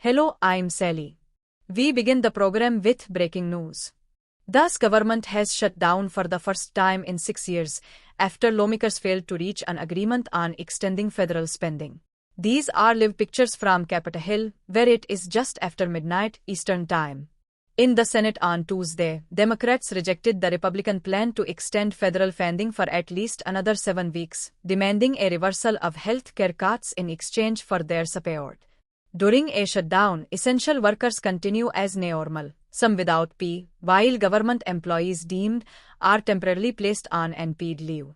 Hello, I'm Sally. We begin the program with breaking news. Thus, government has shut down for the first time in 6 years after lawmakers failed to reach an agreement on extending federal spending. These are live pictures from Capitol Hill, where it is just after midnight Eastern Time. In the Senate on Tuesday, Democrats rejected the Republican plan to extend federal funding for at least another 7 weeks, demanding a reversal of health care cuts in exchange for their support. During a shutdown, essential workers continue as normal, some without pay, while government employees deemed are temporarily placed on unpaid leave.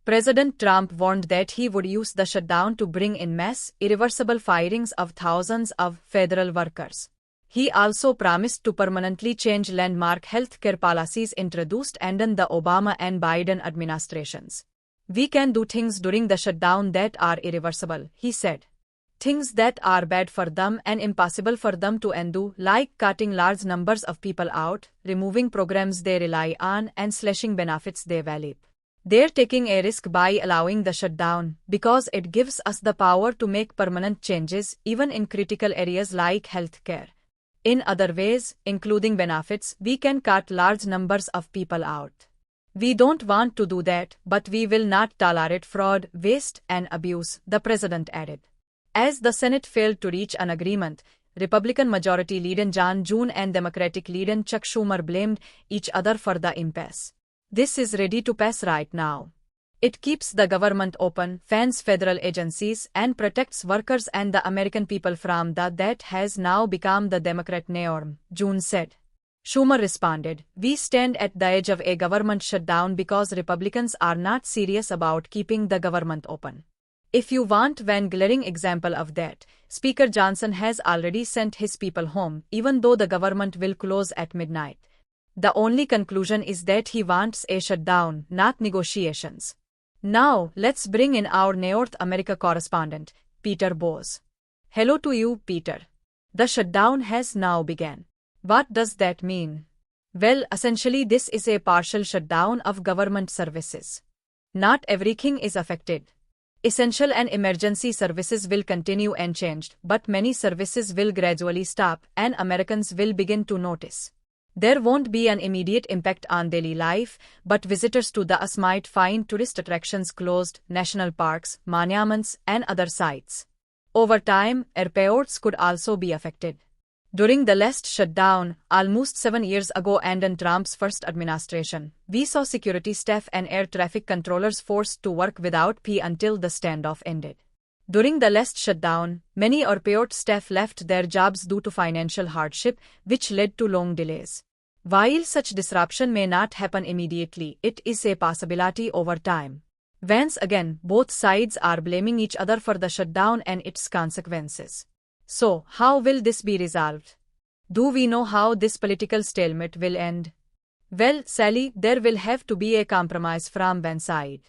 President Trump warned that he would use the shutdown to bring in mass, irreversible firings of thousands of federal workers. He also promised to permanently change landmark health care policies introduced under the Obama and Biden administrations. We can do things during the shutdown that are irreversible, he said. Things that are bad for them and impossible for them to undo, like cutting large numbers of people out, removing programs they rely on, and slashing benefits they value. They're taking a risk by allowing the shutdown because it gives us the power to make permanent changes, even in critical areas like healthcare. In other ways, including benefits, we can cut large numbers of people out. We don't want to do that, but we will not tolerate fraud, waste, and abuse, the president added. As the Senate failed to reach an agreement, Republican Majority Leader John June and Democratic Leader Chuck Schumer blamed each other for the impasse. This is ready to pass right now. It keeps the government open, funds federal agencies, and protects workers and the American people from that has now become the Democrat norm, June said. Schumer responded, "We stand at the edge of a government shutdown because Republicans are not serious about keeping the government open. If you want one glaring example of that, Speaker Johnson has already sent his people home, even though the government will close at midnight. The only conclusion is that he wants a shutdown, not negotiations." Now, let's bring in our North America correspondent, Peter Bose. Hello to you, Peter. The shutdown has now begun. What does that mean? Well, essentially this is a partial shutdown of government services. Not everything is affected. Essential and emergency services will continue unchanged, but many services will gradually stop, and Americans will begin to notice. There won't be an immediate impact on daily life, but visitors to the US might find tourist attractions closed, national parks, monuments, and other sites. Over time, airports could also be affected. During the last shutdown, almost 7 years ago under Trump's first administration, we saw security staff and air traffic controllers forced to work without pay until the standoff ended. During the last shutdown, many airport staff left their jobs due to financial hardship, which led to long delays. While such disruption may not happen immediately, it is a possibility over time. Once again, both sides are blaming each other for the shutdown and its consequences. So, how will this be resolved? Do we know how this political stalemate will end? Well, Sally, there will have to be a compromise from one side.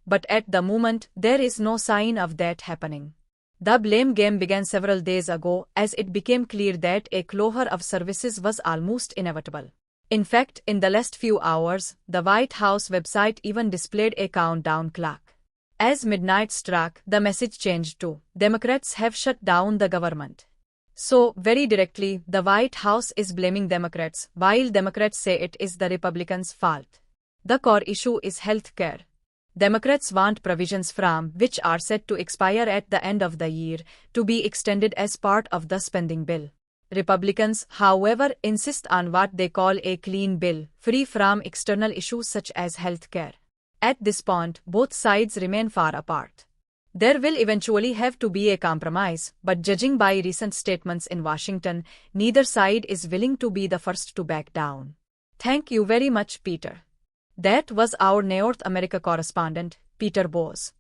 But at the moment, there is no sign of that happening. The blame game began several days ago as it became clear that a closure of services was almost inevitable. In fact, in the last few hours, the White House website even displayed a countdown clock. As midnight struck, the message changed to, "Democrats have shut down the government." So, very directly, the White House is blaming Democrats, while Democrats say it is the Republicans' fault. The core issue is health care. Democrats want provisions from which are set to expire at the end of the year to be extended as part of the spending bill. Republicans, however, insist on what they call a clean bill, free from external issues such as health care. At this point, both sides remain far apart. There will eventually have to be a compromise, but judging by recent statements in Washington, neither side is willing to be the first to back down. Thank you very much, Peter. That was our North America correspondent, Peter Bose.